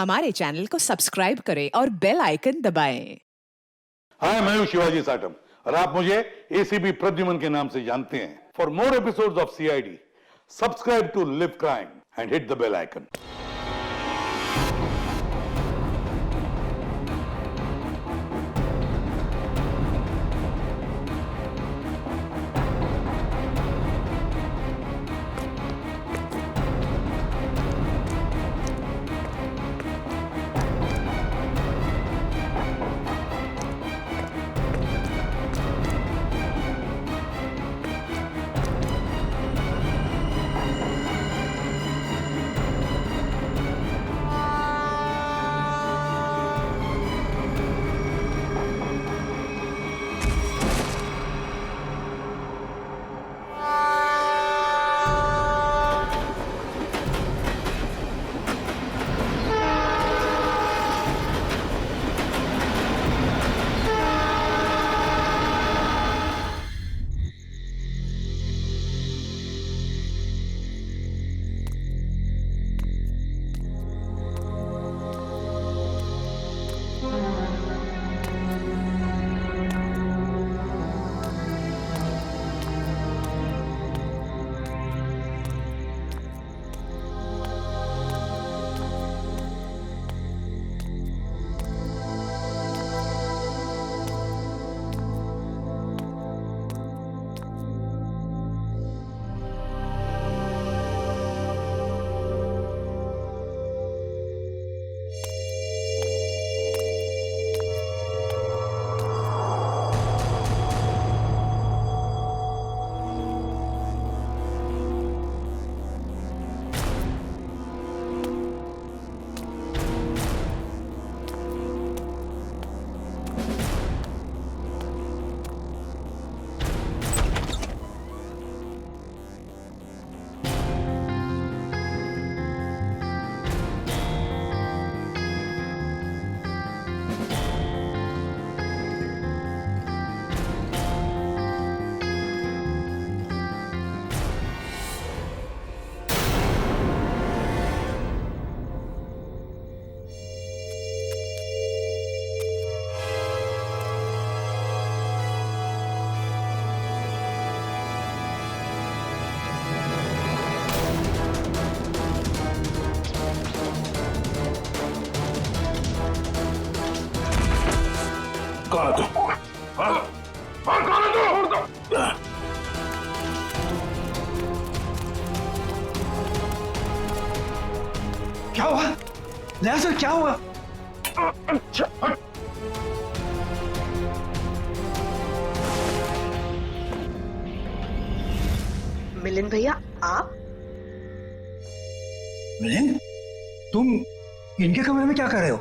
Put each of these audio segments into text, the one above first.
हमारे चैनल को सब्सक्राइब करें और बेल आइकन दबाएं। हाय, मैं हूं शिवाजी साटम और आप मुझे एसीपी प्रद्युमन के नाम से जानते हैं। For more episodes of CID, subscribe to Liv Crime and hit the bell icon. कौन है तू? कौन है तू? क्या हुआ? नया सर क्या हुआ? मिलिंद भैया, आप? मिलिंद, तुम इनके कमरे में क्या कर रहे हो?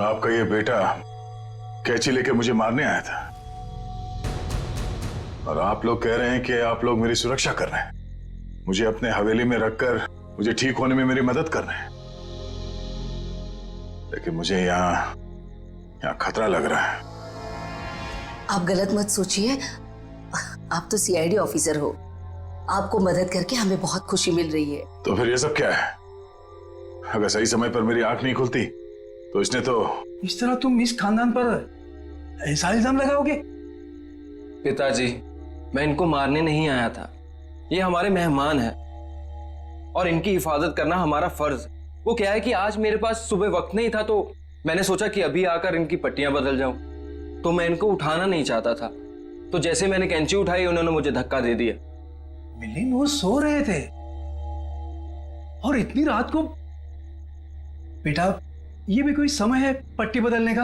आपका ये बेटा कैंची लेके मुझे मारने आया था और आप लोग कह रहे हैं कि आप लोग मेरी सुरक्षा कर रहे हैं, मुझे अपने हवेली में रखकर मुझे ठीक होने में मेरी मदद कर रहे हैं। लेकिन मुझे यहाँ खतरा लग रहा है। आप गलत मत सोचिए, आप तो सीआईडी ऑफिसर हो। आपको मदद करके हमें बहुत खुशी मिल रही है। तो फिर ये सब क्या है? अगर सही समय पर मेरी आंख नहीं खुलती तो इसने तो... इस तरह तुम इस खानदान पर ऐसा इल्जाम लगाओगे? पिताजी, मैं इनको मारने नहीं आया था। ये हमारे मेहमान हैं और इनकी हिफाजत करना हमारा फर्ज। वो क्या है कि आज मेरे पास सुबह वक्त नहीं था तो मैंने सोचा कि अभी आकर इनकी पट्टियां बदल जाऊं। तो मैं इनको उठाना नहीं चाहता था, तो जैसे मैंने कैंची उठाई उन्होंने मुझे धक्का दे दिया। मिलिंद, वो सो रहे थे और इतनी रात को? बेटा, ये भी कोई समय है पट्टी बदलने का?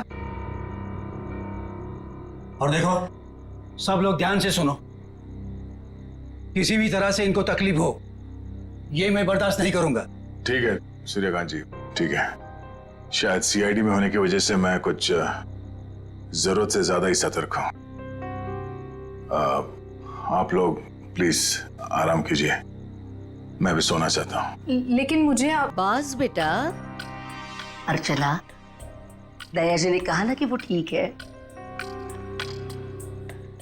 और देखो, सब लोग ध्यान से सुनो। किसी भी तरह से इनको तकलीफ हो, ये मैं बर्दाश्त नहीं करूंगा। ठीक है सूर्यकांत जी, ठीक है। शायद सीआईडी में होने की वजह से मैं कुछ जरूरत से ज्यादा ही सतर्क हूं। आप लोग प्लीज आराम कीजिए, मैं भी सोना चाहता हूँ। लेकिन मुझे बाज बेटा, अर्चना, दया जी ने कहा ना कि वो ठीक है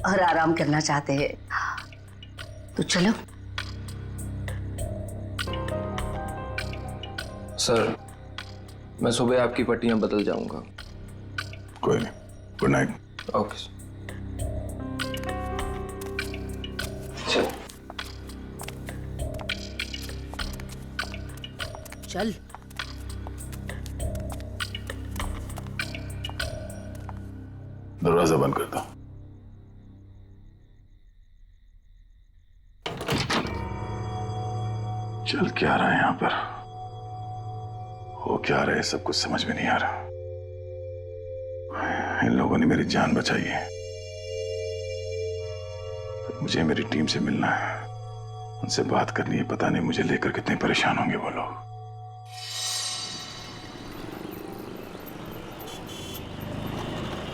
और आराम करना चाहते हैं, तो चलो। सर, मैं सुबह आपकी पट्टियां बदल जाऊंगा। कोई नहीं, गुड नाइट। Okay sir. चल। चल। दरवाजा बंद कर दो। चल क्या रहा है यहां पर, हो क्या रहा है, सब कुछ समझ में नहीं आ रहा। इन लोगों ने मेरी जान बचाई है, तो मुझे मेरी टीम से मिलना है, उनसे बात करनी है। पता नहीं मुझे लेकर कितने परेशान होंगे वो लोग।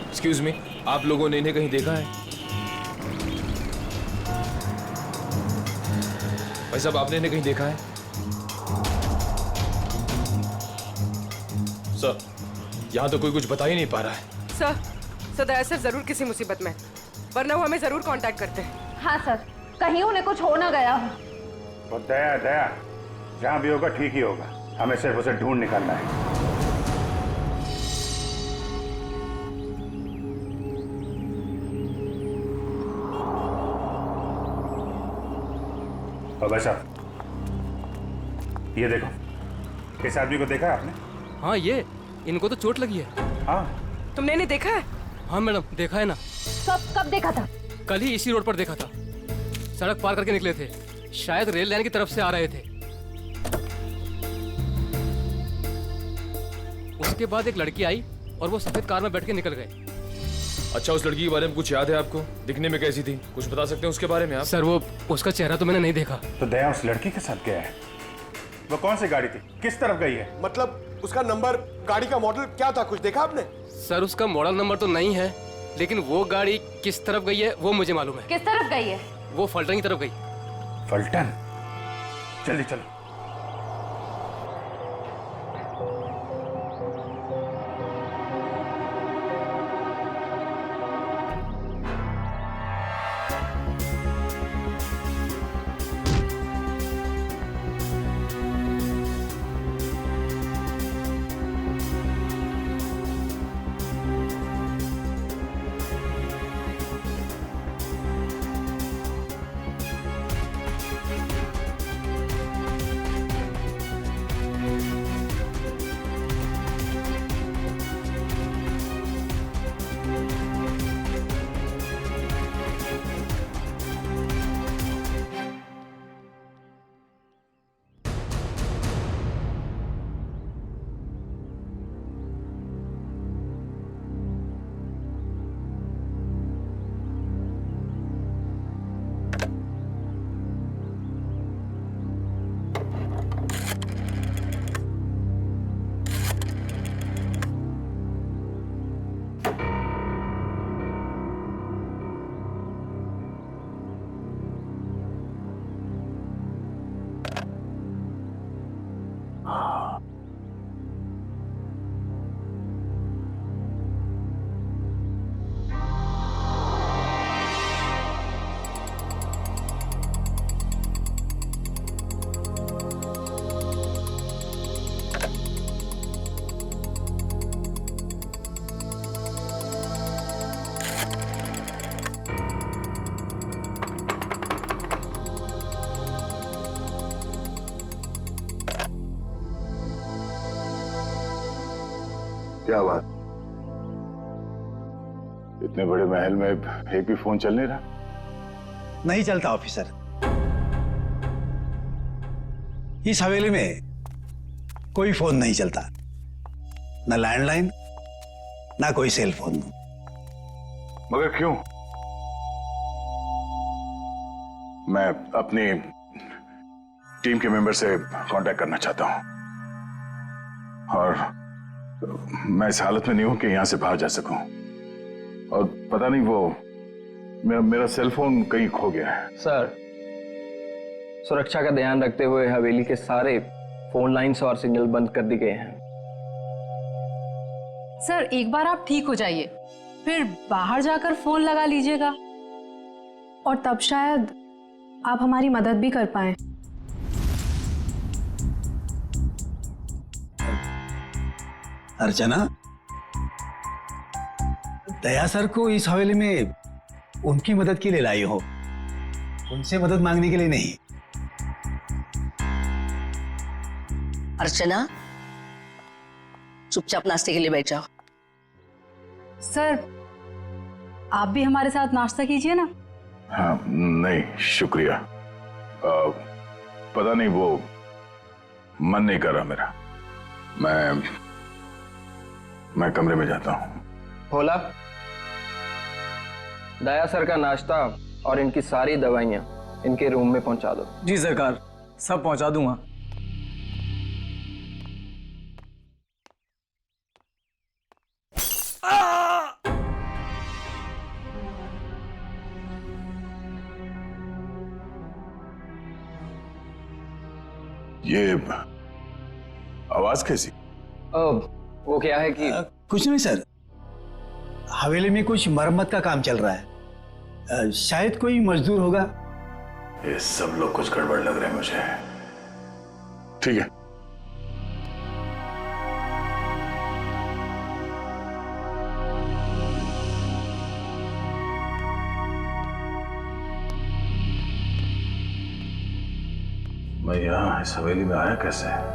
एक्सक्यूज मी, आप लोगों ने इन्हें कहीं देखा है? भाई साहब, आपने इन्हें कहीं देखा है? सर, यहां तो कोई कुछ बता ही नहीं पा रहा है। सर दया सर जरूर किसी मुसीबत में, वरना वो हमें जरूर कांटेक्ट करते हैं। हाँ सर, कहीं उन्हें कुछ हो ना गया हो। तो दया जहां भी होगा ठीक ही होगा, हमें सिर्फ उसे ढूंढ निकालना है। और भाई साहब, ये देखो, किस आदमी को देखा है आपने? हाँ, ये इनको तो चोट लगी है। हाँ, तुमने इन्हें देखा है? हाँ मैडम, देखा है ना। कब देखा था? कल ही इसी रोड पर देखा था, सड़क पार करके निकले थे, शायद रेल लाइन की तरफ से आ रहे थे। उसके बाद एक लड़की आई और वो सफेद कार में बैठ के निकल गए। अच्छा, उस लड़की के बारे में कुछ याद है आपको? दिखने में कैसी थी, कुछ बता सकते हैं उसके बारे में आप? सर, वो उसका चेहरा तो मैंने नहीं देखा। तो दया उस लड़की के साथ गया है। वो कौन सी गाड़ी थी, किस तरफ गई है? मतलब उसका नंबर, गाड़ी का मॉडल क्या था, कुछ देखा आपने? सर, उसका मॉडल नंबर तो नहीं है, लेकिन वो गाड़ी किस तरफ गई है वो मुझे मालूम है। किस तरफ गई है? वो फलटन की तरफ गई। फलटन? जल्दी चलो। क्या बात, इतने बड़े महल में एक भी फोन चल नहीं रहा? नहीं चलता ऑफिसर, इस हवेली में कोई फोन नहीं चलता, ना लैंडलाइन ना कोई सेल फोन। मगर क्यों? मैं अपनी टीम के मेंबर से कांटेक्ट करना चाहता हूं और मैं इस हालत में नहीं हूं कि यहां से बाहर जा सकूं, और पता नहीं वो मेरा सेल फोन कहीं खो गया है। सर, सुरक्षा का ध्यान रखते हुए हवेली के सारे फोन लाइन्स और सिग्नल बंद कर दिए गए हैं। सर, एक बार आप ठीक हो जाइए, फिर बाहर जाकर फोन लगा लीजिएगा, और तब शायद आप हमारी मदद भी कर पाएं। अर्चना, दया सर को इस हवेली में उनकी मदद के लिए लाई हो, उनसे मदद मांगने के लिए नहीं। अर्चना, चुपचाप नाश्ते के लिए बैठ जाओ। सर, आप भी हमारे साथ नाश्ता कीजिए ना। हाँ, नहीं शुक्रिया। पता नहीं, वो मन नहीं कर रहा मेरा। मैं कमरे में जाता हूँ। भोला, दया सर का नाश्ता और इनकी सारी दवाइयाँ इनके रूम में पहुंचा दो। जी सरकार, सब पहुंचा दूंगा। ये आवाज कैसी? वो क्या है कि कुछ नहीं सर, हवेली में कुछ मरम्मत का काम चल रहा है, शायद कोई मजदूर होगा। ये सब लोग कुछ गड़बड़ लग रहे हैं मुझे। ठीक है। मैं यहां इस हवेली में आया कैसे?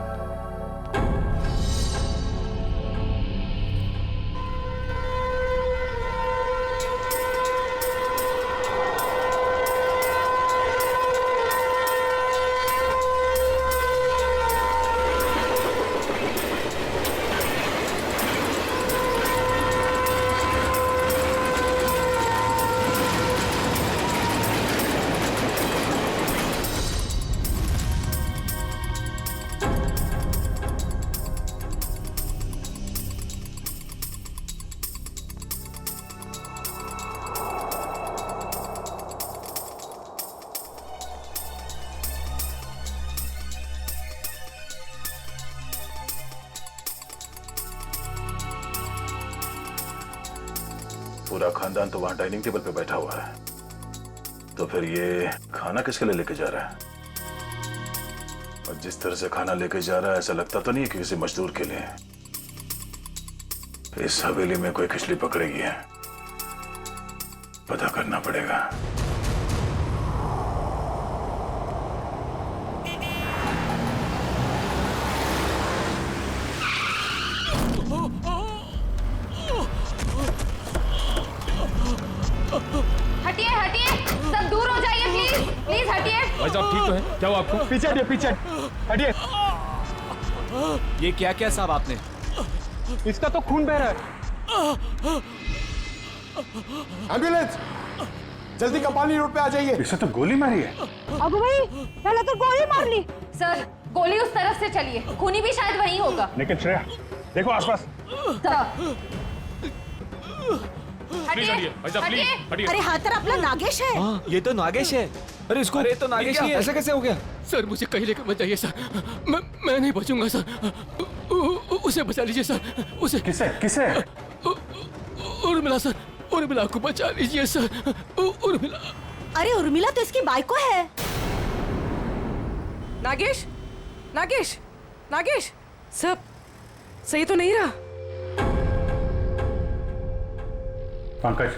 पूरा खानदान तो वहां डाइनिंग टेबल पे बैठा हुआ है, तो फिर ये खाना किसके लिए लेके जा रहा है? और जिस तरह से खाना लेके जा रहा है, ऐसा लगता तो नहीं कि किसी मजदूर के लिए। इस हवेली में कोई खिचड़ी पकड़ेगी है, पता करना पड़ेगा। हटिए हटिए, सब दूर हो जाइए प्लीज, प्लीज हटिए। भाई साहब ठीक तो है? क्या हुआ आपको? पीछे हटिए, पीछे हटिए। ये क्या क्या साहब आपने? इसका तो खून बह रहा है। एम्बुलेंस, जल्दी कपाली रोड पे आ जाइए। इसे तो गोली मारी है। अबू भाई, पहले तो गोली मार ली। सर, गोली उस तरफ से चली है, खूनी भी शायद वहीं होगा। लेकिन श्रेया, देखो आसपास। हटिए, भाई साहब प्लीज हटिए। अरे हा तर आपला नागेश है। ये तो नागेश है। अरे इसको, अरे तो नागेश ही है। ऐसा कैसे हो गया? सर मुझे कहीं लेकर मत जाइए सर, मैं नहीं बचूंगा सर। उसे बचा लीजिए सर, उसे। किसे किसे? उर्मिला सर, उर्मिला को बचा लीजिए सर, उर्मिला। अरे उर्मिला तो इसकी बाइको है। नागेश, नागेश, नागेश, सब सही तो नहीं रहा? पंकज,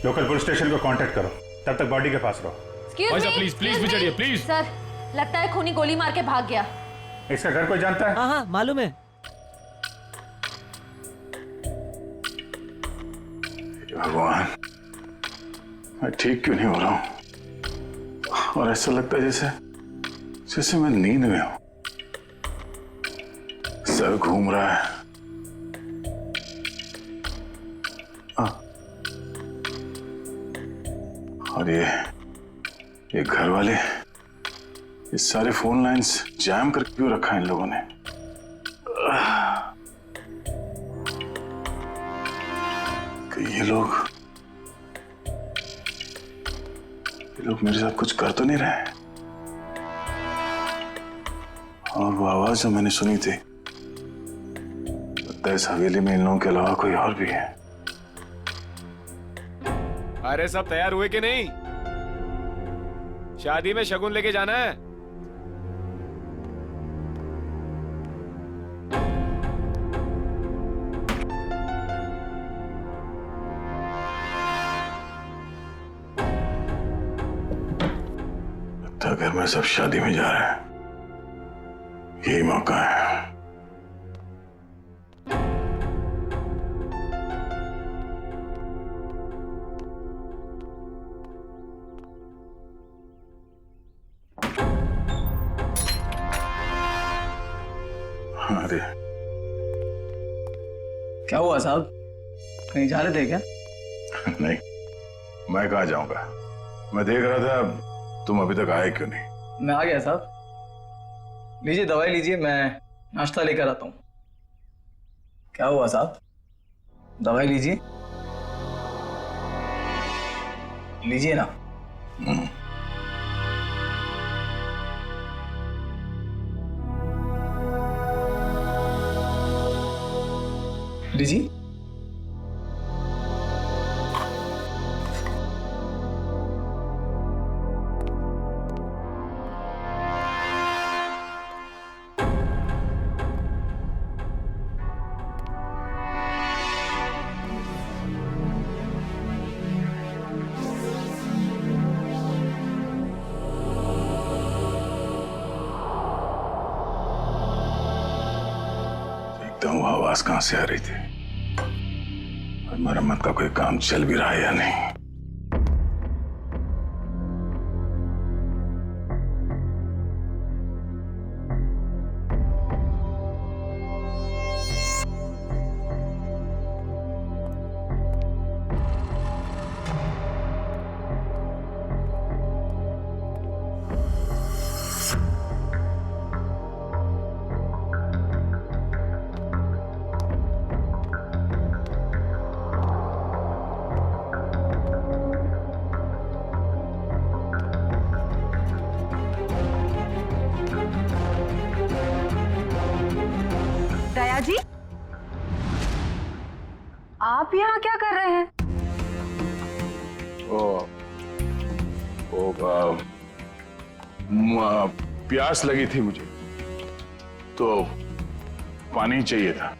लोकल पुलिस स्टेशन को कांटेक्ट करो, तब तक बॉडी के पास रहो। भाई साहब प्लीज प्लीज भी चढ़िए प्लीज। सर, लगता है खूनी गोली मार के भाग गया। इसका घर कोई जानता है? हाँ मालूम है। भगवान, मैं ठीक क्यों नहीं हो रहा हूं? और ऐसा लगता है जैसे मैं नींद में हूं। सर घूम रहा है। और ये घर वाले, ये सारे फोन लाइंस जैम करके क्यों रखा है इन लोगों ने? ये लोग मेरे साथ कुछ कर तो नहीं रहे? और वो आवाज जो मैंने सुनी थी, लगता है इस हवेली में इन लोगों के अलावा कोई और भी है। अरे सब तैयार हुए कि नहीं? शादी में शगुन लेके जाना है। घर में सब शादी में जा रहे हैं, यही मौका है। अरे क्या हुआ साहब, कहीं जा रहे थे क्या? नहीं, मैं कहाँ जाऊंगा। मैं देख रहा था तुम अभी तक आए क्यों नहीं। मैं आ गया साहब। लीजिए दवाई लीजिए, मैं नाश्ता लेकर आता हूँ। क्या हुआ साहब, दवाई लीजिए, लीजिए ना। लीजिए। वो आवाज कहां से आ रही थी और मरम्मत का कोई काम चल भी रहा है या नहीं। दया जी, आप यहाँ क्या कर रहे हैं? प्यास लगी थी मुझे तो पानी चाहिए था।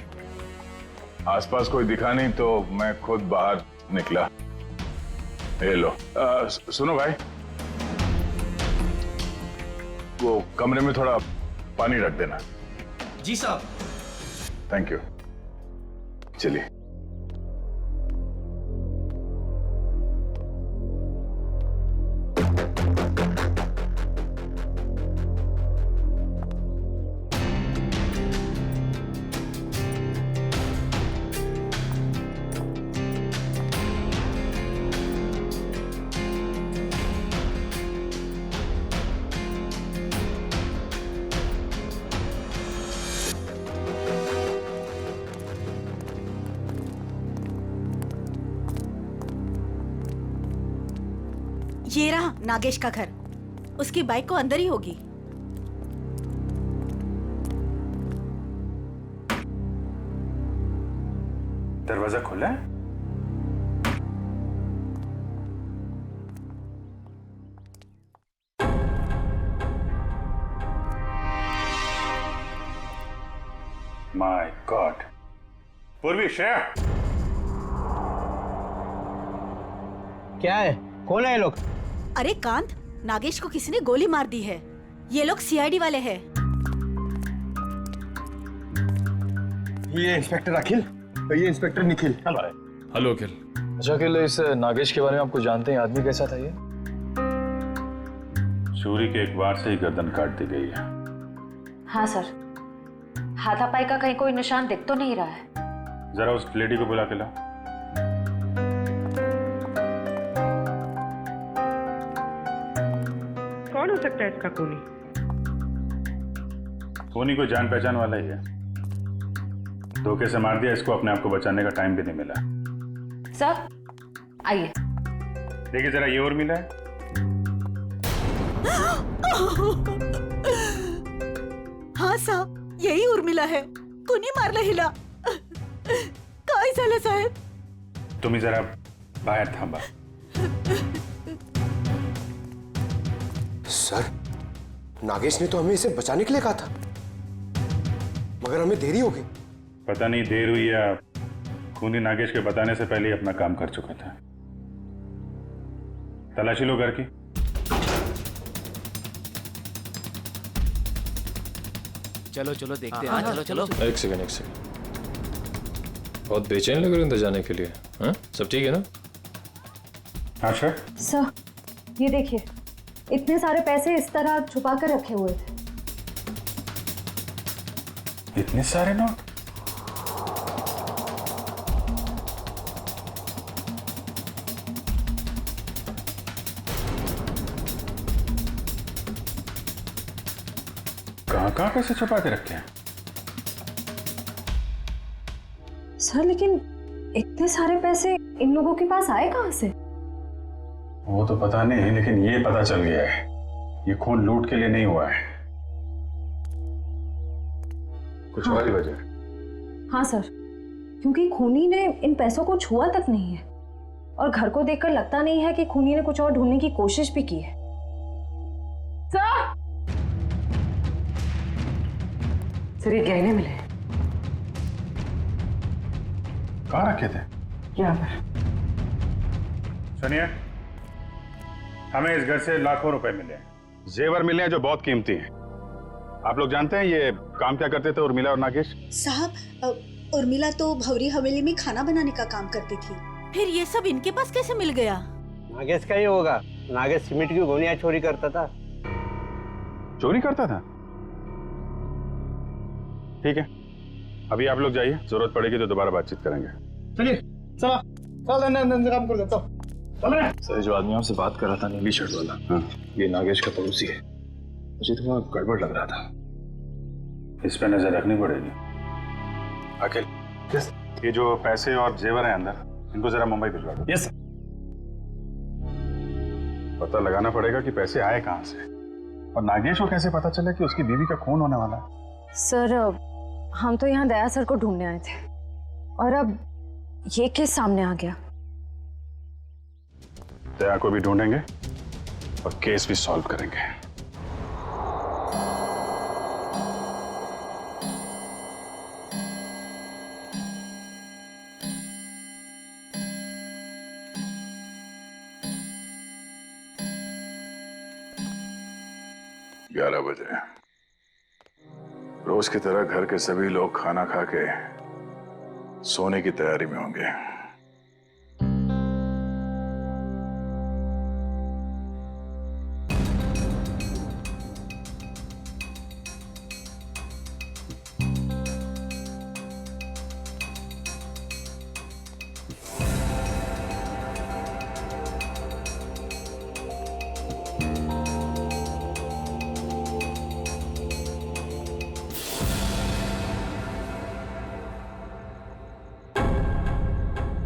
आसपास कोई दिखा नहीं तो मैं खुद बाहर निकला। ये लो। सुनो भाई, वो कमरे में थोड़ा पानी रख देना। जी साहब। Thank you. चलिए। ये रहा नागेश का घर, उसकी बाइक को अंदर ही होगी। दरवाजा खुला है? My God. पूर्वी, श्रेया, क्या है? कौन है ये लोग? अरे कांत, नागेश को किसी ने गोली मार दी है। ये लोग सीआईडी वाले हैं। ये इंस्पेक्टर अखिल, ये इंस्पेक्टर निखिल। हेलो अखिल। अच्छा अखिल, इस नागेश के बारे में आपको जानते हैं? आदमी कैसा था ये? चोरी के एक बार से ही गर्दन काट दी गई है। हाँ सर, हाथापाई का कहीं कोई निशान दिख तो नहीं रहा है। जरा उस लेडी को बुला के ला। कौन हो सकता है इसका खूनी? खूनी कोई जान पहचान वाला ही है। धोखे से मार दिया इसको, अपने आप को बचाने का टाइम भी नहीं मिला। सर आइए। देखिए जरा, ये और मिला है। हाँ साहब, यही उर्मिला है। कुणी मारला हिला। काय झालं साहेब? तुम्ही जरा बाहर थांबा। सर, नागेश ने तो हमें इसे बचाने के लिए कहा था, मगर हमें देरी हो गई। पता नहीं देर हुई या खूनी नागेश के बताने से पहले ही अपना काम कर चुका था। तलाशी लो घर की। चलो चलो देखते हैं। चलो चलो। एक सेकंड। बहुत बेचैन लग रहे हैं अंदर जाने के लिए। हाँ, सब ठीक है ना? हाँ सर। सर, ये देखिए, इतने सारे पैसे इस तरह छुपा कर रखे हुए थे। इतने सारे नोट? कहाँ पैसे छुपा के रखे हैं? सर, लेकिन इतने सारे पैसे इन लोगों के पास आए कहाँ से? वो तो पता नहीं, लेकिन ये पता चल गया है ये खून लूट के लिए नहीं हुआ है, कुछ और ही वजह। हाँ सर, क्योंकि खूनी ने इन पैसों को छुआ तक नहीं है और घर को देखकर लगता नहीं है कि खूनी ने कुछ और ढूंढने की कोशिश भी की है। सर, ये गहने मिले। कहाँ रखे थे? यहाँ पर। सुनिए, हमें इस घर से लाखों रुपए मिले, जेवर मिले हैं जो बहुत कीमती हैं। आप लोग जानते हैं ये काम क्या करते थे, उर्मिला और नागेश? साहब, उर्मिला तो भवरी हवेली में खाना बनाने का काम करती थी। फिर ये सब इनके पास कैसे मिल गया? नागेश का ही होगा। नागेश सीमेंट की गोनियां चोरी करता था। चोरी करता था? ठीक है, अभी आप लोग जाइए, जरूरत पड़ेगी तो दोबारा बातचीत करेंगे। चलिए, चलो काम कर देता हूँ। सर, जो आदमी आपसे बात कर रहा था नीली शर्ट वाला, हाँ, ये नागेश का पड़ोसी है। मुझे थोड़ा गड़बड़ लग रहा था। इस पे नजर रखनी पड़ेगी। अखिल, ये जो पैसे और जेवर हैं अंदर, इनको जरा मुंबई भिजवा दो। Yes sir. पता लगाना पड़ेगा कि पैसे आए कहाँ से, और नागेश को कैसे पता चले कि उसकी बीवी का खून होने वाला है। सर, हम तो यहाँ दया सर को ढूंढने आए थे और अब ये केस सामने आ गया। दया को भी ढूंढेंगे और केस भी सॉल्व करेंगे। ग्यारह बजे रोज की तरह घर के सभी लोग खाना खा के सोने की तैयारी में होंगे।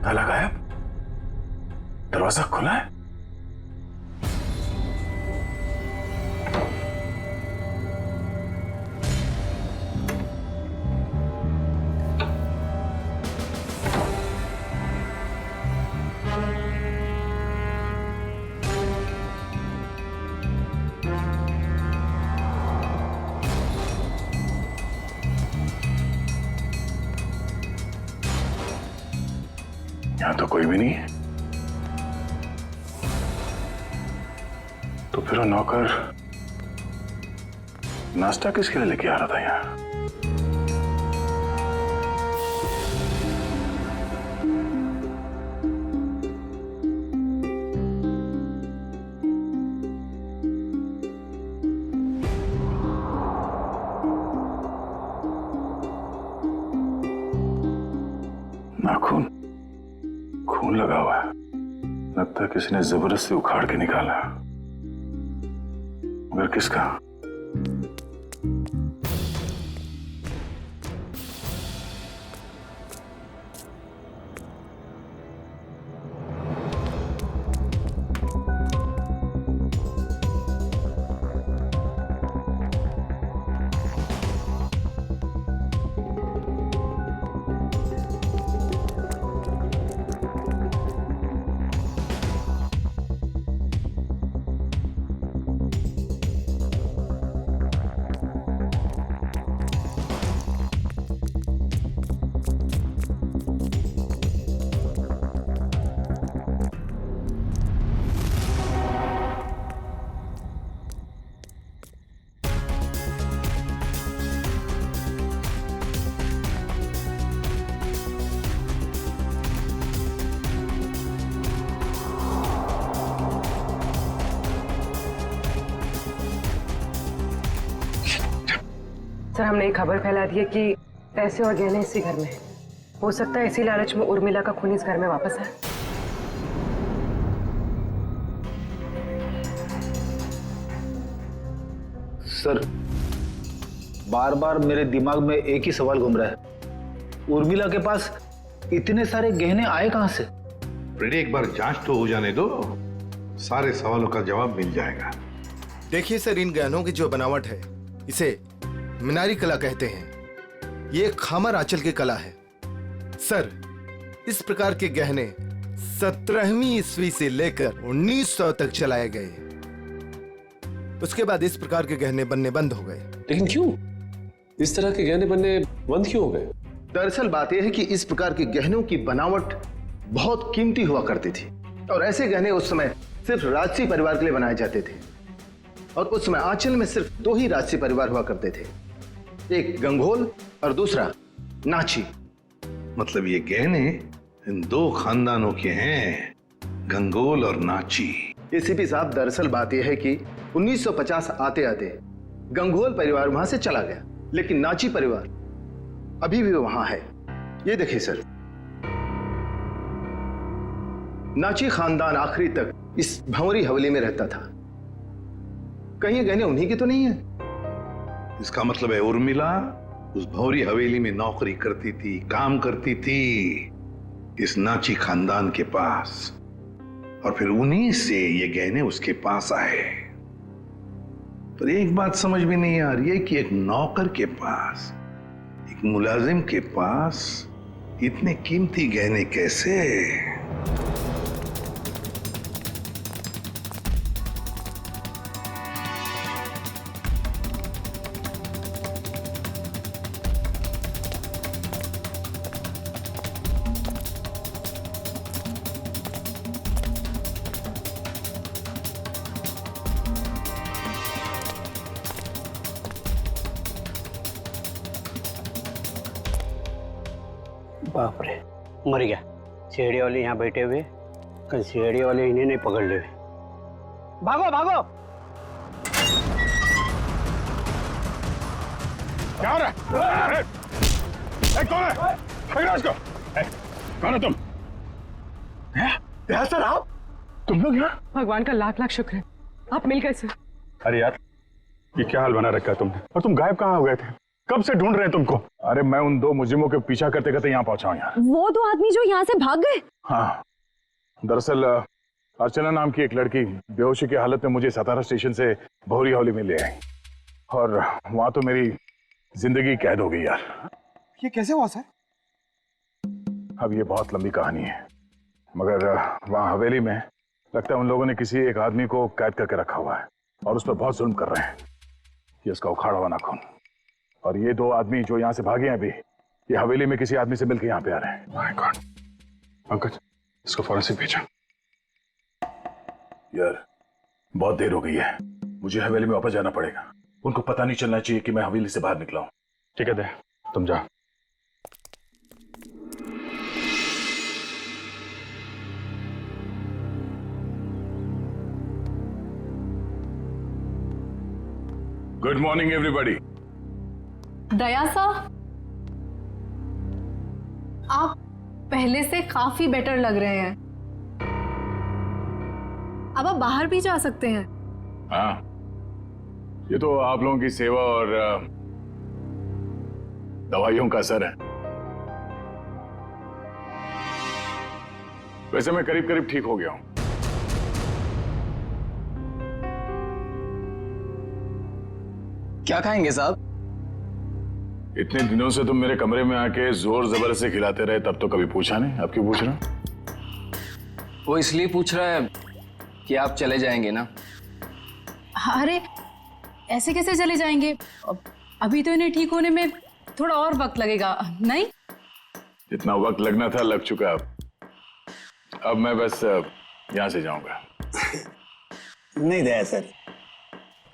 ताला गायब, दरवाजा खुला है। यहां तो कोई भी नहीं है। तो फिर वो नौकर नाश्ता किसके लिए लेके आ रहा था यहाँ? नाखून, खून लगा हुआ है। लगता है किसी ने जबरदस्ती उखाड़ के निकाला, मगर किसका? सर हमने एक खबर फैला दी है कि पैसे और गहने इसी घर में हैं। हो सकता है इसी लालच में उर्मिला का खून इस घर में वापस आए। सर बार बार मेरे दिमाग में एक ही सवाल घूम रहा है, उर्मिला के पास इतने सारे गहने आए कहां से? एक बार जांच तो हो जाने दो, सारे सवालों का जवाब मिल जाएगा। देखिए सर, इन गहनों की जो बनावट है इसे मीनारी कला कहते हैं। ये खामर आंचल की कला है। सर, इस प्रकार के गहने 17वीं ईस्वी से लेकर 1900 तक चलाए गए। उसके बाद इस प्रकार के गहने बनने बंद हो गए। लेकिन क्यों? इस तरह के गहने बनने बंद क्यों हो गए? दरअसल बात यह है कि इस प्रकार के गहनों की बनावट बहुत कीमती हुआ करती थी और ऐसे गहने उस समय सिर्फ राजसी परिवार के लिए बनाए जाते थे। और उस समय आंचल में सिर्फ 2 ही राजसी परिवार हुआ करते थे, एक गंगोल और दूसरा नाची। मतलब ये गहने इन 2 खानदानों के हैं, गंगोल और नाची। एसीपी साहब, दरअसल बात यह है कि 1950 आते आते गंगोल परिवार वहां से चला गया, लेकिन नाची परिवार अभी भी वहां है। ये देखिए सर, नाची खानदान आखिरी तक इस भंवरी हवेली में रहता था। कहीं ये गहने उन्हीं के तो नहीं है? इसका मतलब है उर्मिला उस भंवरी हवेली में नौकरी करती थी, काम करती थी इस नाची खानदान के पास, और फिर उन्हीं से ये गहने उसके पास आए। पर एक बात समझ में नहीं आ रही है कि एक नौकर के पास, एक मुलाजिम के पास इतने कीमती गहने कैसे? बाप रे, मर गया। सीढ़ी वाले यहाँ बैठे हुए, कल सीढ़ी वाले इन्हें नहीं पकड़ ले। भागो भागो। क्या हो रहा है? कौन है? पकड़ो इसको। कौन है तुम? सर आप? तुम लोग यहाँ? भगवान का लाख लाख शुक्र है, आप मिल गए सर। अरे यार, ये क्या हाल बना रखा है तुमने? और तुम गायब कहाँ हो गए थे? कब से ढूंढ रहे हैं तुमको? अरे मैं उन 2 मुजरिमों के पीछा करते करते यहाँ पहुंचा हूँ यार। वो 2 आदमी जो यहाँ से भाग गए? हाँ, दरअसल अर्चना नाम की एक लड़की बेहोशी की हालत में मुझे सतारा स्टेशन से भंवरी हवेली में ले आई, और वहां तो मेरी जिंदगी कैद हो गई यार। ये कैसे हुआ सर? अब ये बहुत लंबी कहानी है, मगर वहां हवेली में लगता है उन लोगों ने किसी एक आदमी को कैद करके रखा हुआ है और उस पर बहुत जुल्म कर रहे हैं। ये उसका उखाड़ा हुआ नाखून। और ये 2 आदमी जो यहाँ से भागे हैं अभी, ये हवेली में किसी आदमी से मिलकर यहाँ पे आ रहे हैं। My God. पंकज, इसको फॉरेंसिक भेजा। यार बहुत देर हो गई है, मुझे हवेली में वापस जाना पड़ेगा। उनको पता नहीं चलना चाहिए कि मैं हवेली से बाहर निकला हूँ। ठीक है दे, तुम जाओ। Good morning everybody. दया साहब, आप पहले से काफी बेटर लग रहे हैं। अब आप बाहर भी जा सकते हैं। हाँ, ये तो आप लोगों की सेवा और दवाइयों का असर है। वैसे मैं करीब करीब ठीक हो गया हूं। क्या खाएंगे साहब? इतने दिनों से तुम मेरे कमरे में आके जोर जबरदस्ती खिलाते रहे, तब तो कभी पूछा नहीं, अब क्यों पूछ रहे हो? वो इसलिए पूछ रहा है कि आप चले जाएंगे ना। अरे ऐसे कैसे चले जाएंगे? अभी तो इन्हें ठीक होने में थोड़ा और वक्त लगेगा, नहीं? जितना वक्त लगना था लग चुका। अब मैं बस यहां से जाऊंगा। नहीं दया सर,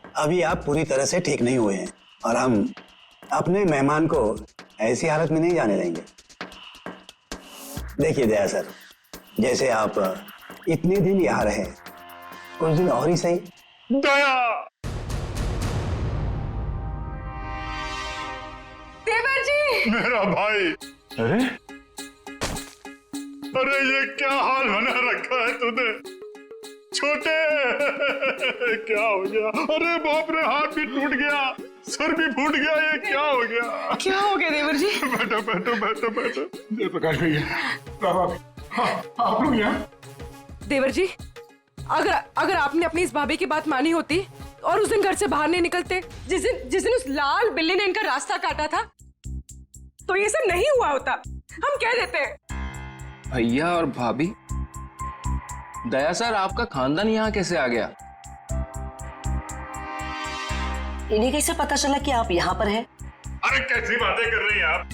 अभी आप पूरी तरह से ठीक नहीं हुए हैं और हम अपने मेहमान को ऐसी हालत में नहीं जाने देंगे। देखिए दया सर, जैसे आप इतने दिन यहाँ रहे, कुछ दिन और ही सही। दया! मेरा भाई। अरे अरे ये क्या हाल बना रखा है तूने छोटे। क्या हो गया? अरे बाप रे, हाथ भी टूट गया, सर भी फूट गया, ये क्या हो गया? क्या हो गया देवर जी? बैठो बैठो बैठो बैठो। जयप्रकाश भैया, आप लोग यहाँ। देवर जी, अगर आपने अपनी इस भाभी की बात मानी होती और उस दिन घर से बाहर नहीं निकलते, जिस दिन उस लाल बिल्ली ने इनका रास्ता काटा था, तो ये सब नहीं हुआ होता। हम कह देते हैं। भैया और भाभी, दया सर, आपका खानदान यहाँ कैसे आ गया? इन्हें कैसे पता चला कि आप यहाँ पर हैं? अरे कैसी बातें कर रही हैं आप?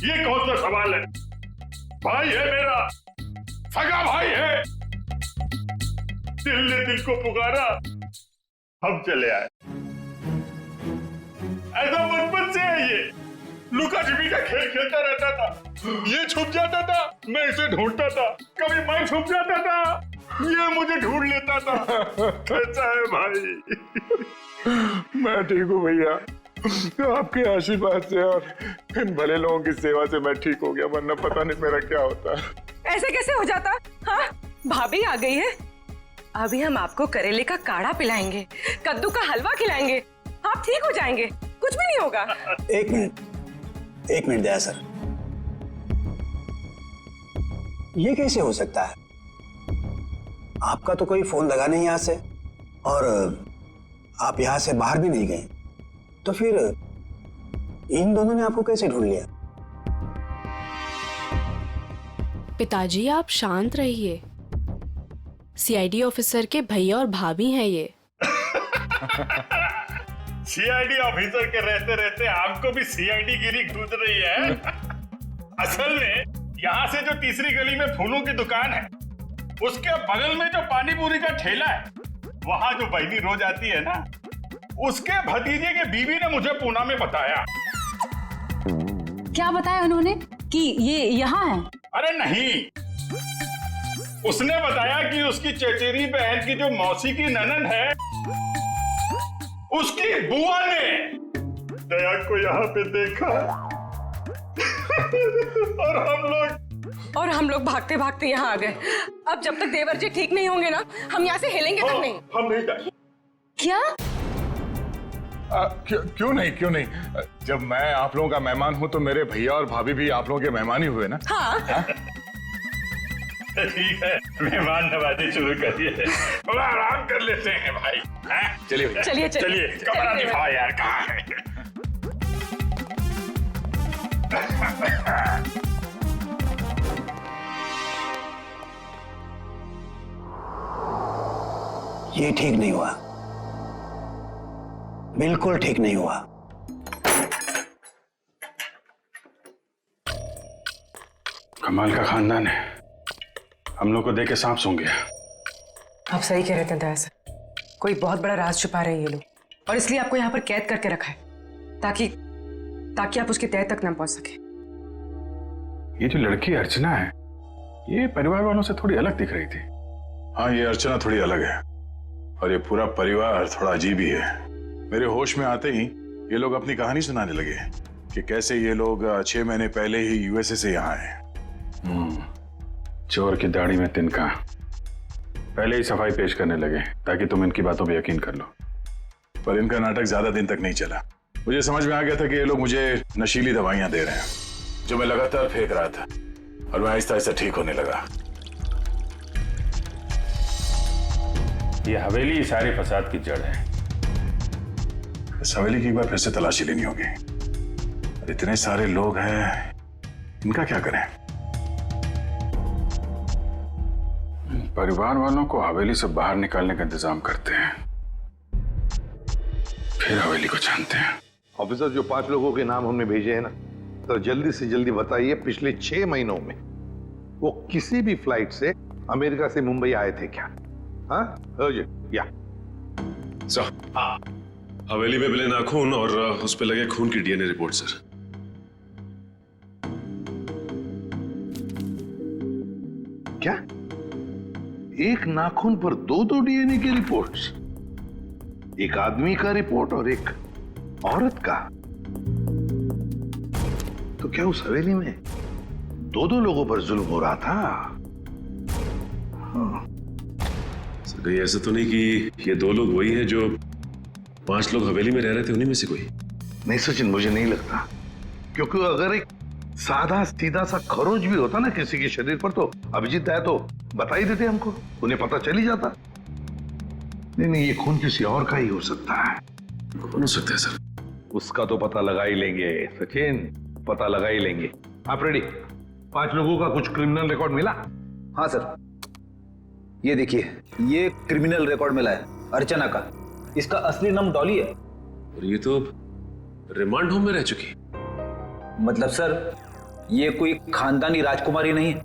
ये कौन सा सवाल है? भाई है मेरा, सगा भाई है। दिल ने दिल को पुकारा, हम चले आए। ऐसा बचपन से है ये। लुका छिपी का खेल खेलता रहता था। ये छुप जाता था, मैं इसे ढूंढता था। कभी मैं छुप जाता था, ये मुझे ढूंढ लेता था। कैसा है भाई? मैं ठीक हूँ भैया, आपके आशीर्वाद से और इन भले लोगों की सेवा से मैं ठीक हो गया, वरना पता नहीं मेरा क्या होता। ऐसे कैसे हो जाता? हाँ, भाभी आ गई है। अभी हम आपको करेले का काढ़ा पिलाएंगे, कद्दू का हलवा खिलाएंगे, आप ठीक हो जाएंगे, कुछ भी नहीं होगा। एक मिनट दया सर, ये कैसे हो सकता है? आपका तो कोई फोन लगा नहीं यहाँ से, और आप यहाँ से बाहर भी नहीं गए, तो फिर इन दोनों ने आपको कैसे ढूंढ लिया? पिताजी आप शांत रहिए, सीआईडी ऑफिसर के भैया और भाभी हैं ये। सीआईडी ऑफिसर के रहते रहते आपको भी सीआईडी गिरी घूस रही है। असल में यहाँ से जो तीसरी गली में फूलों की दुकान है, उसके बगल में जो पानी पूरी का ठेला है, वहाँ जो बहनी रोज आती है ना, उसके भतीजे के बीवी ने मुझे पूना में बताया। क्या बताया उन्होंने कि ये यहाँ है? अरे नहीं, उसने बताया कि उसकी चचेरी बहन की जो मौसी की ननद है, उसकी बुआ ने दया को यहाँ पे देखा। और हम लोग भागते भागते यहाँ आ गए। अब जब तक देवर जी ठीक नहीं होंगे ना, हम यहाँ से हिलेंगे तक नहीं। हम नहीं जाएंगे। क्या? क्यों नहीं? जब मैं आप लोगों का मेहमान हूँ तो मेरे भैया और भाभी भी आप लोगों के मेहमान ही हुए ना। हाँ। ठीक है, मेहमान नवाजी शुरू करिए। थोड़ा आराम कर लेते हैं भाई। चलिए चलिए, कमरा दिखाओ यार, कहाँ है? ये ठीक नहीं हुआ, बिल्कुल ठीक नहीं हुआ। कमाल का खानदान है, हम लोग को देख के सांप सूंघ गया। आप सही कह रहे थे दया सर, कोई बहुत बड़ा राज छुपा रहे हैं ये लोग, और इसलिए आपको यहाँ पर कैद करके रखा है, ताकि आप उसकी तह तक न पहुंच सके। ये जो लड़की अर्चना है, ये परिवार वालों से थोड़ी अलग दिख रही थी। हाँ, ये अर्चना थोड़ी अलग है, और ये पूरा परिवार थोड़ा अजीब ही है। मेरे होश में आते ही ये लोग अपनी कहानी सुनाने लगे कि कैसे ये लोग 6 महीने पहले ही यूएसए से यहाँ आए। चोर की दाढ़ी में तिनका, पहले ही सफाई पेश करने लगे ताकि तुम इनकी बातों पे यकीन कर लो। पर इनका नाटक ज्यादा दिन तक नहीं चला। मुझे समझ में आ गया था कि ये लोग मुझे नशीली दवाइयां दे रहे हैं, जो मैं लगातार फेंक रहा था, और मैं आहिस्ता आहिस्ता ठीक होने लगा। ये हवेली सारे फसाद की जड़ है। इस हवेली की एक बार फिर से तलाशी लेनी होगी। इतने सारे लोग हैं, इनका क्या करें? परिवार वालों को हवेली से बाहर निकालने का इंतजाम करते हैं, फिर हवेली को जानते हैं। ऑफिसर, जो 5 लोगों के नाम हमने भेजे हैं ना, तो जल्दी से जल्दी बताइए, पिछले 6 महीनों में वो किसी भी फ्लाइट से अमेरिका से मुंबई आए थे क्या? हाँ, या सर, हवेली में मिले नाखून और उस पे लगे खून की डीएनए रिपोर्ट सर। क्या? एक नाखून पर 2 डीएनए की रिपोर्ट्स? एक आदमी का रिपोर्ट और एक औरत का? क्या उस हवेली में दो लोगों पर जुल्म हो रहा था? सर कहीं ऐसा तो नहीं कि ये 2 लोग वही हैं जो 5 लोग हवेली में रह रहे थे, उन्हीं में से कोई? नहीं सचिन, मुझे नहीं लगता, क्योंकि अगर एक सादा सीधा सा खरोच भी होता ना किसी के शरीर पर तो अभिजीत आया तो बता ही देते हमको, उन्हें पता चल ही जाता। नहीं, ये खून किसी और का ही हो सकता है। कौन हो सकता है सर? उसका तो पता लगा ही लेंगे सचिन, पता लगा ही लेंगे। आप रेडी? 5 लोगों का कुछ क्रिमिनल रिकॉर्ड मिला? हाँ सर, ये देखिए, ये क्रिमिनल रिकॉर्ड मिला है अर्चना का। इसका असली नाम डॉली है। और ये तो रिमांड होम में रह चुकी। मतलब सर, ये कोई खानदानी राजकुमारी नहीं है,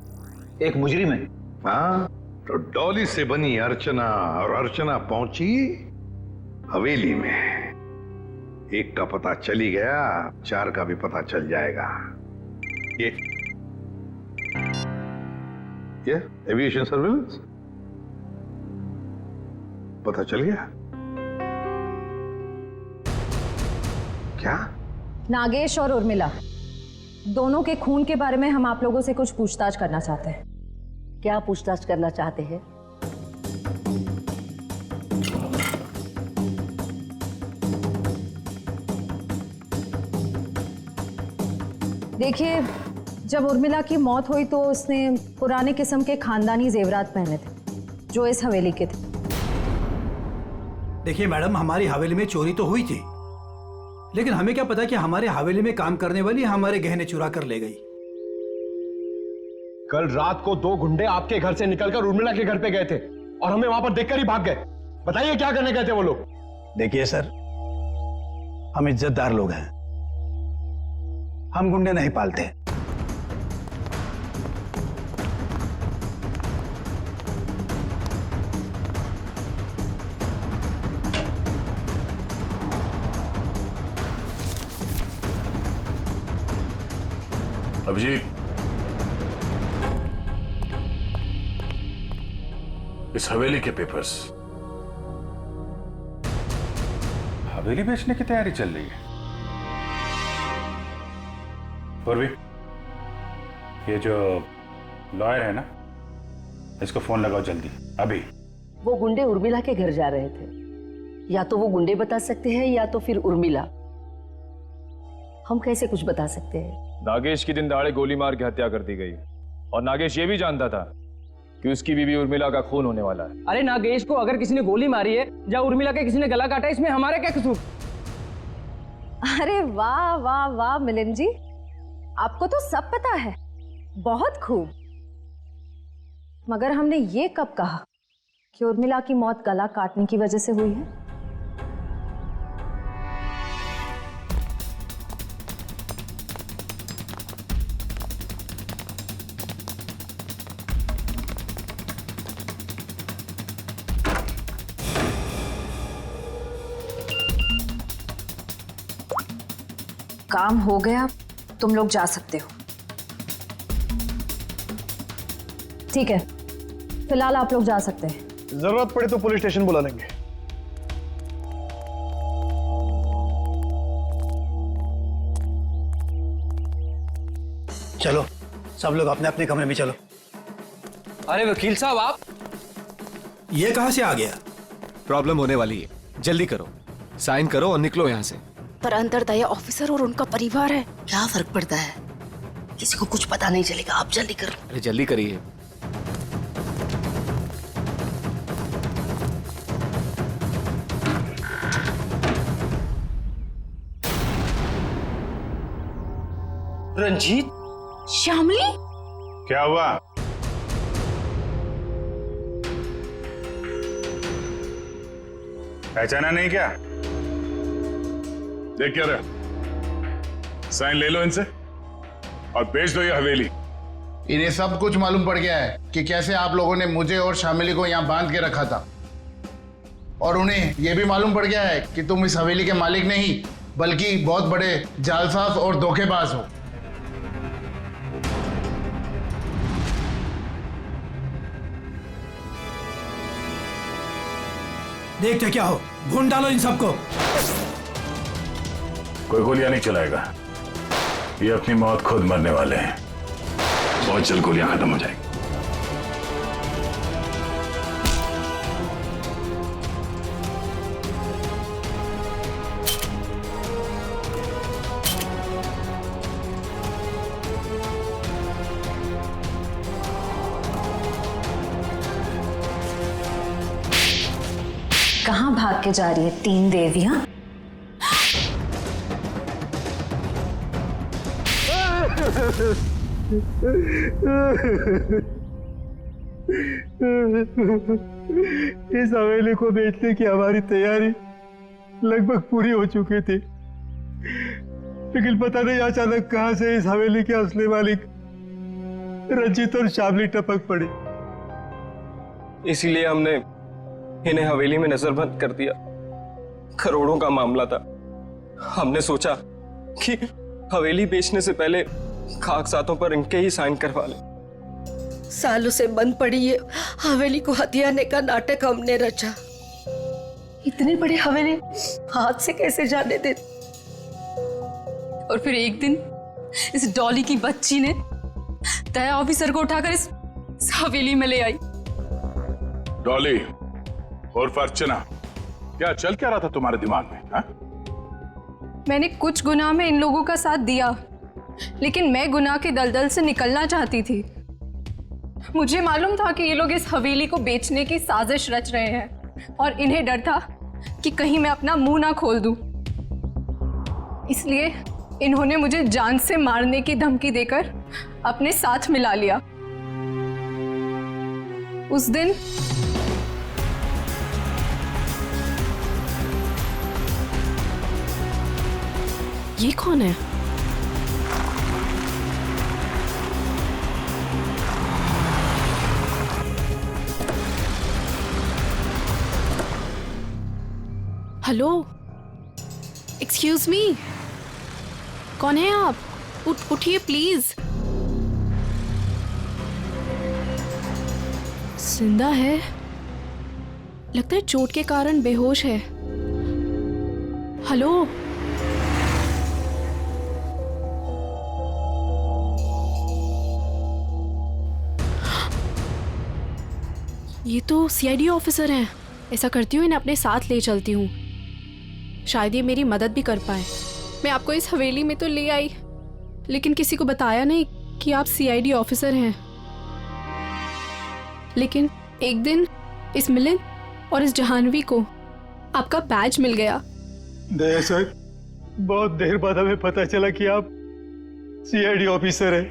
एक मुजरिम है। हाँ, तो डॉली से बनी अर्चना, और अर्चना पहुंची हवेली में। एक का पता चल ही गया, 4 का भी पता चल जाएगा। ये एविएशन सर्विलेंस पता चल गया क्या? नागेश और उर्मिला दोनों के खून के बारे में हम आप लोगों से कुछ पूछताछ करना चाहते हैं। क्या पूछताछ करना चाहते हैं? देखिए, जब उर्मिला की मौत हुई तो उसने पुराने किस्म के खानदानी जेवरात पहने थे जो इस हवेली के थे। देखिए मैडम, हमारी हवेली में चोरी तो हुई थी, लेकिन हमें क्या पता कि हमारे हवेली में काम करने वाली हमारे गहने चुरा कर ले गई। कल रात को 2 गुंडे आपके घर से निकलकर उर्मिला के घर पे गए थे और हमें वहां पर देखकर ही भाग गए। बताइए क्या करने गए थे वो लोग? देखिए सर, हम इज्जतदार लोग हैं, हम गुंडे नहीं पालते। अभिजीत, इस हवेली के पेपर्स। हवेली बेचने की तैयारी चल रही है। पूर्वी, ये जो लॉयर है ना, इसको फोन लगाओ जल्दी, अभी। वो गुंडे उर्मिला के घर जा रहे थे। या तो वो गुंडे बता सकते हैं या तो फिर उर्मिला। हम कैसे कुछ बता सकते हैं? नागेश की दिन दहाड़े गोली मार के हत्या कर दी गई, और नागेश ये भी जानता था कि उसकी बीवी उर्मिला का खून होने वाला है। अरे नागेश को अगर किसी ने गोली मारी है या उर्मिला के किसी ने गला काटा, इसमें हमारा क्या कसूर? अरे वाह वाह वाह मिलिंद जी, आपको तो सब पता है, बहुत खूब। मगर हमने ये कब कहा कि उर्मिला की मौत गला काटने की वजह से हुई है? काम हो गया, तुम लोग जा सकते हो। ठीक है, फिलहाल आप लोग जा सकते हैं। जरूरत पड़े तो पुलिस स्टेशन बुला लेंगे। चलो सब लोग अपने अपने कमरे में चलो। अरे वकील साहब, आप ये कहां से आ गया? प्रॉब्लम होने वाली है, जल्दी करो, साइन करो और निकलो यहाँ से। पर अंतरदया ऑफिसर और उनका परिवार है। क्या फर्क पड़ता है, किसी को कुछ पता नहीं चलेगा। आप जल्दी करो। अरे जल्दी करिए। रंजीत, श्यामली, क्या हुआ? पहचाना नहीं क्या? देख क्या रहे, साइन ले लो इनसे और बेच दो ये हवेली। इन्हें सब कुछ मालूम पड़ गया है कि कैसे आप लोगों ने मुझे और शामिली को यहाँ बांध के रखा था, और उन्हें यह भी मालूम पड़ गया है कि तुम इस हवेली के मालिक नहीं बल्कि बहुत बड़े जालसाज और धोखेबाज हो। देखते क्या हो, भून डालो इन सबको। कोई गोलियां नहीं चलाएगा, ये अपनी मौत खुद मरने वाले हैं। बहुत जल्द गोलियां खत्म हो जाएगी। कहाँ भाग के जा रही है तीन देवियां? इस हवेली को बेचने की हमारी तैयारी लगभग पूरी हो चुकी थी, लेकिन पता नहीं अचानक कहां से इस हवेली के असली मालिक रंजीत और शामली टपक पड़ी। इसीलिए हमने इन्हें हवेली में नजरबंद कर दिया। करोड़ों का मामला था। हमने सोचा कि हवेली बेचने से पहले कागजातों पर इनके ही साइन करवा ले। सालों से बंद पड़ी ये हवेली को हथियाने का नाटक हमने रचा। इतनी बड़ी हवेली हाथ से कैसे जाने दे। और फिर एक दिन इस डॉली की बच्ची ने दया ऑफिसर को उठाकर इस हवेली में ले आई। डॉली और अर्चना, क्या चल क्या रहा था तुम्हारे दिमाग में? हा? मैंने कुछ गुनाह में इन लोगों का साथ दिया, लेकिन मैं गुनाह के दलदल से निकलना चाहती थी। मुझे मालूम था कि ये लोग इस हवेली को बेचने की साजिश रच रहे हैं और इन्हें डर था कि कहीं मैं अपना मुंह ना खोल दूं। इसलिए इन्होंने मुझे जान से मारने की धमकी देकर अपने साथ मिला लिया। उस दिन ये कौन है? हेलो, एक्सक्यूज मी, कौन है आप? उठिए प्लीज। जिंदा है, लगता है चोट के कारण बेहोश है। हेलो, ये तो सीआईडी ऑफिसर हैं। ऐसा करती हूँ, इन्हें अपने साथ ले चलती हूँ, शायद ये मेरी मदद भी कर पाए। मैं आपको इस हवेली में तो ले आई, लेकिन किसी को बताया नहीं कि आप सीआईडी ऑफिसर हैं। लेकिन एक दिन इस मिलिंद और इस जहानवी को आपका बैज मिल गया। दया सर, बहुत देर बाद हमें पता चला कि आप सीआईडी ऑफिसर हैं,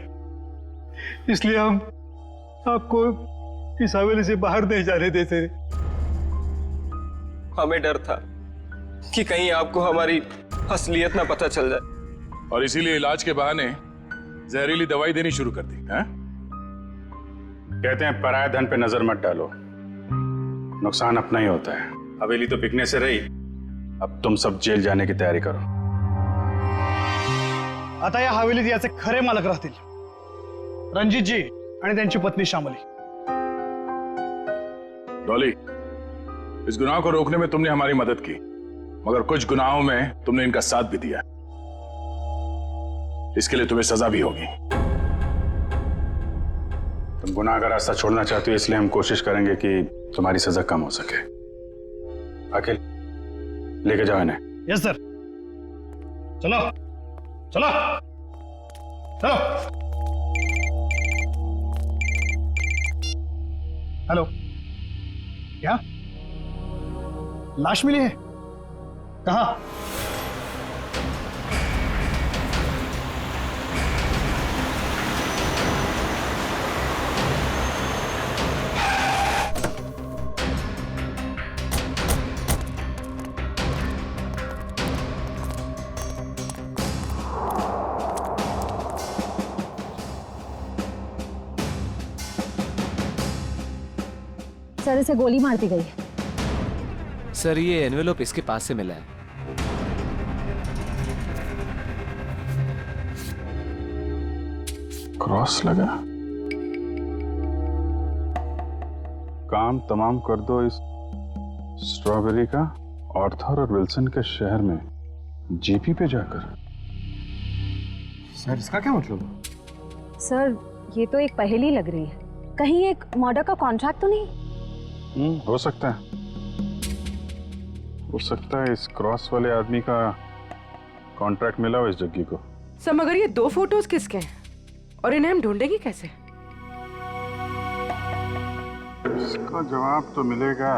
इसलिए हम आपको इस हवेली से बाहर नहीं जाने देते। हमें डर था कि कहीं आपको हमारी असलियत ना पता चल जाए, और इसीलिए इलाज के बहाने जहरीली दवाई देनी शुरू कर दी है? कहते हैं पराया धन पे नजर मत डालो, नुकसान अपना ही होता है। हवेली तो बिकने से रही, अब तुम सब जेल जाने की तयारी करो। आता या हवेलीत याचे खरे मालक राहतील रणजितजी आणि त्यांची पत्नी श्यामली। डॉली, इस गुनाह को रोकने में तुमने हमारी मदद की, मगर कुछ गुनाहों में तुमने इनका साथ भी दिया। इसके लिए तुम्हें सजा भी होगी। तुम गुनाह का रास्ता छोड़ना चाहते हो, इसलिए हम कोशिश करेंगे कि तुम्हारी सजा कम हो सके। अखिल, लेके जाओ इन्हें। Yes sir. चलो चलो चलो। हेलो, क्या लाश मिली है? कहाँ? सर, इसे गोली मार दी गई है। सर, ये एनवेलोप इसके पास से मिला है। क्रॉस लगा। काम तमाम कर दो इस स्ट्रॉबेरी का आर्थर और विल्सन के शहर में जीपी पे जाकर। सर इसका क्या मतलब? सर ये तो एक पहेली लग रही है, कहीं एक मर्डर का कॉन्ट्रैक्ट तो नहीं? हो सकता है, हो सकता है इस क्रॉस वाले आदमी का कॉन्ट्रैक्ट मिला हो इस जग्गी को। सर मगर ये 2 फोटोज किसके हैं और इन्हें हम ढूंढेंगे कैसे? इसका जवाब तो मिलेगा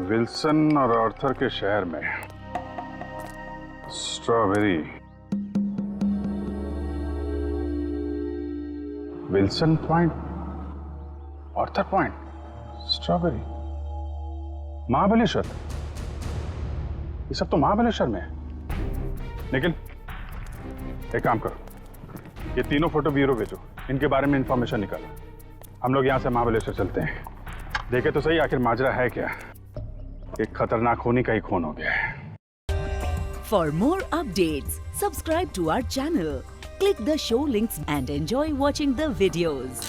विल्सन और आर्थर के शहर में। Strawberry, Wilson point, Arthur point, strawberry, Mahabaleshwar. ये सब तो महाबलेश्वर में है। लेकिन एक काम करो, ये तीनों फोटो ब्यूरो भेजो, इनके बारे में इंफॉर्मेशन निकालो। हम लोग यहाँ से महाबलेश्वर चलते हैं, देखे तो सही आखिर माजरा है क्या। एक खतरनाक खूनी का ही खून हो गया है। For more updates, subscribe to our channel, click the show links and enjoy watching the videos.